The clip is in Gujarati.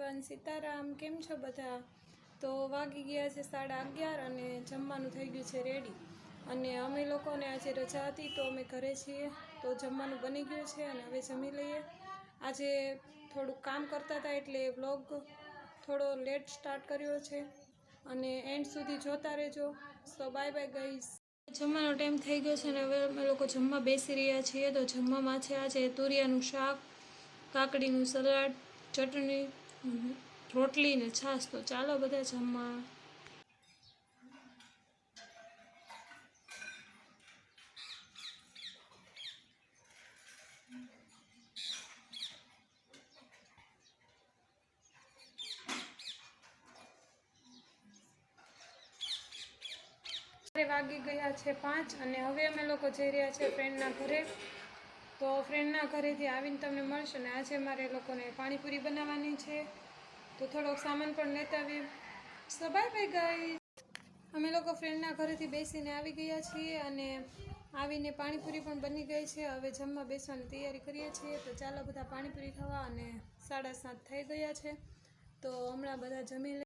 એવરીવન, સીતારામ। કેમ છો બધા? તો વાગી ગયા છે 11:30 અને જમવાનું થઈ ગયું છે રેડી। અને અમે લોકોને આજે રજા હતી તો અમે ઘરે છીએ, તો જમવાનું બની ગયું છે અને હવે જમી લઈએ। આજે થોડુંક કામ કરતા હતા એટલે વ્લોગ થોડો લેટ સ્ટાર્ટ કર્યો છે અને એન્ડ સુધી જોતા રહેજો। So bye bye guys. જમવાનો ટાઈમ થઈ ગયો છે અને હવે અમે લોકો જમવા બેસી રહ્યા છીએ। તો જમવામાં છે આજે તુરિયાનું શાક, કાકડીનું સલાડ, ચટણી, રોટલી ને છાશ। તો ચાલો બધા જમવા। વાગી ગયા છે 5 અને હવે અમે લોકો જઈ રહ્યા છે ફ્રેન્ડના ઘરે। તો ફ્રેન્ડના ઘરેથી આવીને તમને મળશે ને આજે મારે લોકોને પાણીપુરી બનાવવાની છે, તો થોડોક સામાન પણ લેતા આવીએ। So bye bye guys. અમે લોકો ફ્રેન્ડના ઘરેથી બેસીને આવી ગયા છીએ અને આવીને પાણીપુરી પણ બની ગઈ છે। હવે જમવા બેસવાની તૈયારી કરીએ છીએ। તો ચાલો બધા પાણીપુરી ખાવા, અને 7:30 થઈ ગયા છે, તો હમણાં બધા જમી લે।